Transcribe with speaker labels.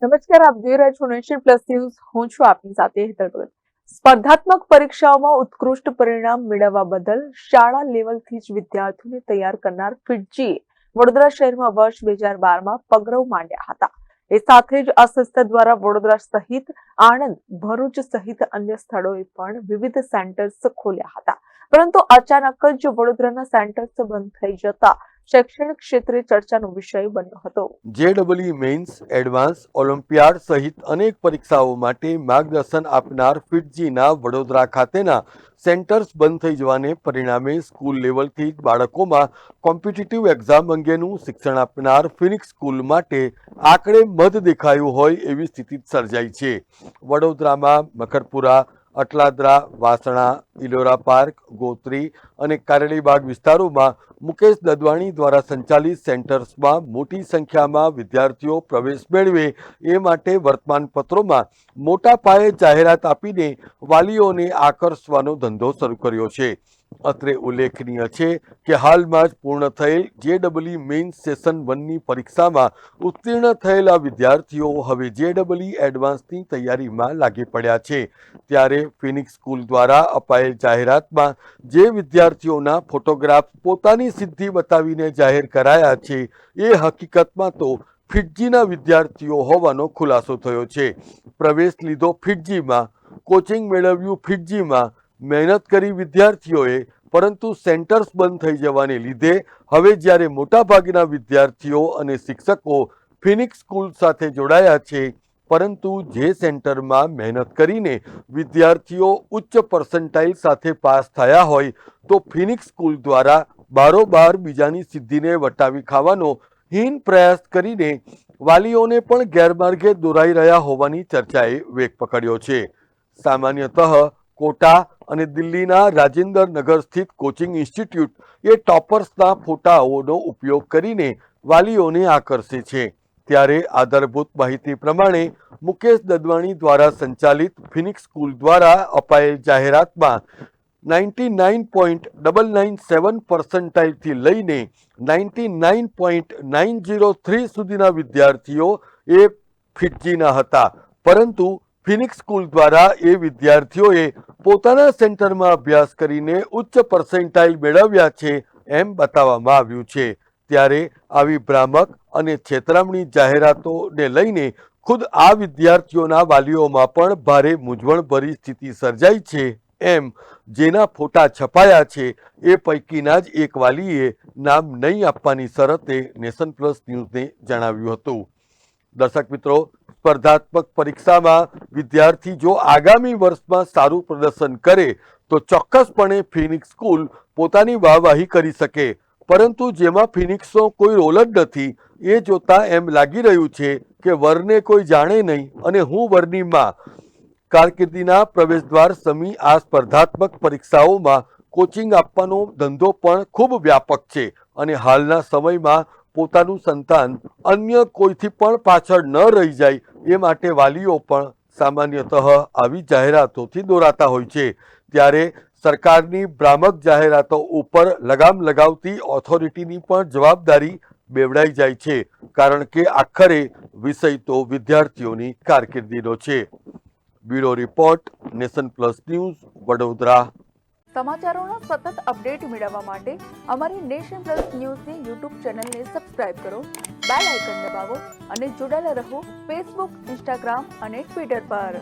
Speaker 1: નમસ્કાર, આપ જોઈ રહ્યા છો નેશન પ્લસ ન્યૂઝ. હું છું આપની સાથે હેતલ ભગત. સ્પર્ધાત્મક પરીક્ષાઓમાં ઉત્કૃષ્ટ પરિણામ મેળવવા બદલ શાળા લેવલથી જ વિદ્યાર્થીઓને તૈયાર કરનાર ફિટજીએ વડોદરા શહેરમાં વર્ષ 2012માં પગરવ માંડ્યા હતા. એ સાથે જ આ સંસ્થા દ્વારા વડોદરા સહિત આણંદ, ભરૂચ સહિત અન્ય સ્થળોએ પણ વિવિધ સેન્ટર્સ ખોલ્યા હતા. પરંતુ અચાનક જ વડોદરાના સેન્ટર્સ બંધ થઈ જતા શૈક્ષણિક ક્ષેત્રે ચર્ચાનો વિષય બન્યો હતો.
Speaker 2: JEE મેઇન્સ, એડવાન્સ, ઓલિમ્પિયાડ સહિત અનેક પરીક્ષાઓ માટે માર્ગદર્શન આપનાર ફિટજીના વડોદરા ખાતેના સેન્ટર્સ બંધ થઈ જવાને પરિણામે સ્કૂલ લેવલથી જ બાળકોમાં કોમ્પિટિટિવ એક્ઝામ અંગેનું શિક્ષણ આપનાર ફિનિક્સ સ્કૂલ માટે આંકડે મધ દેખાયું હોય એવી સ્થિતિ સર્જાઈ છે. વડોદરામાં મકરપુરા, અટલાદરા, વાસણા, ઇલોરા પાર્ક, ગોત્રી અને કારેલીબાગ વિસ્તારોમાં મુકેશ દદવાણી દ્વારા સંચાલિત સેન્ટર્સમાં મોટી સંખ્યામાં વિદ્યાર્થીઓ પ્રવેશ મેળવે એ માટે વર્તમાનપત્રોમાં મોટા પાયે જાહેરાત આપીને વાલીઓને આકર્ષવાનો ધંધો શરૂ કર્યો છે. અત્રે ઉલ્લેખનીય છે કે હાલમાં જ પૂર્ણ થયેલ JEE મેઇન્સ સેશન 1ની પરીક્ષામાં ઉત્તીર્ણ થયેલા વિદ્યાર્થીઓ હવે JEE એડવાન્સની તૈયારીમાં લાગી પડ્યા છે. ત્યારે ફિનિક્સ સ્કૂલ દ્વારા અપાયેલ જાહેરાતમાં જે વિદ્યાર્થીઓના ફોટોગ્રાફ પોતાની સિદ્ધિ બતાવીને જાહેર કરાયા છે એ હકીકતમાં તો ફિટજીના વિદ્યાર્થીઓ હોવાનો ખુલાસો થયો છે. પ્રવેશ લીધો ફિટજીમાં, કોચિંગ મેળવ્યું ફિટજીમાં, મહેનત કરી વિદ્યાર્થીઓએ, પરંતુ સેન્ટર્સ બંધ થઈ જવાને લીધે હવે જ્યારે મોટાભાગના વિદ્યાર્થીઓ અને શિક્ષકો ફિનિક્સ સ્કૂલ સાથે જોડાયા છે, પરંતુ જે સેન્ટરમાં મહેનત કરીને વિદ્યાર્થીઓ ઉચ્ચ પર્સન્ટાઇલ સાથે પાસ થયા હોય તો ફિનિક્સ સ્કૂલ દ્વારા બારોબાર બીજાની સિદ્ધિને વટાવી ખાવાનો હીન પ્રયાસ કરીને વાલીઓને પણ ગેરમાર્ગે દોરાઈ રહ્યા હોવાની ચર્ચાએ વેગ પકડ્યો છે. સામાન્યતઃ કોટા અને દિલ્હીના રાજેન્દ્ર નગર સ્થિત કોચિંગ ઇન્સ્ટિટ્યૂટ એ ટોપર્સના ફોટાઓનો ઉપયોગ કરીને વાલીઓને આકર્ષે છે. ત્યારે આધારભૂત માહિતી પ્રમાણે મુકેશ દદવાણી દ્વારા સંચાલિત ફિનિક્સ સ્કૂલ દ્વારા અપાયેલ જાહેરાતમાં 99.997 પર્સન્ટાઇલથી લઈને 99.903 સુધીના વિદ્યાર્થીઓ એ ફિટજીના હતા, પરંતુ ફિનિક્સ સ્કૂલ દ્વારા એ વિદ્યાર્થીઓએ પોતાના સેન્ટરમાં અભ્યાસ કરીને ઉચ્ચ પર્સન્ટાઇલ મેળવ્યા છે એમ બતાવવામાં આવ્યું છે. ત્યારે આવી ભ્રામક અને છેતરામણી જાહેરાતોને લઈને ખુદ આ વિદ્યાર્થીઓના વાલીઓમાં પણ ભારે મૂંઝવણભરી સ્થિતિ સર્જાઈ છે. એમ જેના ફોટા છપાયા છે એ પૈકીના જ એક વાલીએ નામ નહીં આપવાની શરતે નેશન પ્લસ ન્યૂઝને જણાવ્યું હતું. દર્શક મિત્રો, સ્પર્ધાત્મક પરીક્ષામાં વિદ્યાર્થી જો આગામી વર્ષમાં સારું પ્રદર્શન કરે તો ચોક્કસપણે ફિનિક્સ સ્કૂલ પોતાની વાહવાહી કરી શકે, પરંતુ જેમાં ફિનિક્સનો કોઈ રોલ જ નથી એ જોતા એમ લાગી રહ્યું છે કે વરને કોઈ જાણે નહીં અને હું વરની માં. કારકિર્દીના પ્રવેશદ્વાર સમી આ સ્પર્ધાત્મક પરીક્ષાઓમાં કોચિંગ આપવાનો ધંધો પણ ખૂબ વ્યાપક છે અને હાલના સમયમાં પોતાનું સંતાન અન્ય કોઈથી પણ પાછળ ન રહી જાય એ માટે વાલીઓ પણ સામાન્યતઃ આવી જાહેરાતોથી દોરાતા હોય છે. ત્યારે સરકારની ભ્રામક જાહેરાતો ઉપર લગામ લગાવતી ઓથોરિટીની પણ જવાબદારી બેવડાઈ જાય છે, કારણ કે આખરે વિષય તો વિદ્યાર્થીઓની કારકિર્દીનો છે. Bureau report, Nation Plus News, Vadodara.
Speaker 1: સમાચારોના સતત અપડેટ મેળવવા માટે અમારી નેશન પ્લસ ન્યૂઝની યુટ્યુબ ચેનલને સબસ્ક્રાઇબ કરો, બેલ આઇકન દબાવો અને જોડાયેલા રહો ફેસબુક, ઇન્સ્ટાગ્રામ અને ટ્વિટર પર.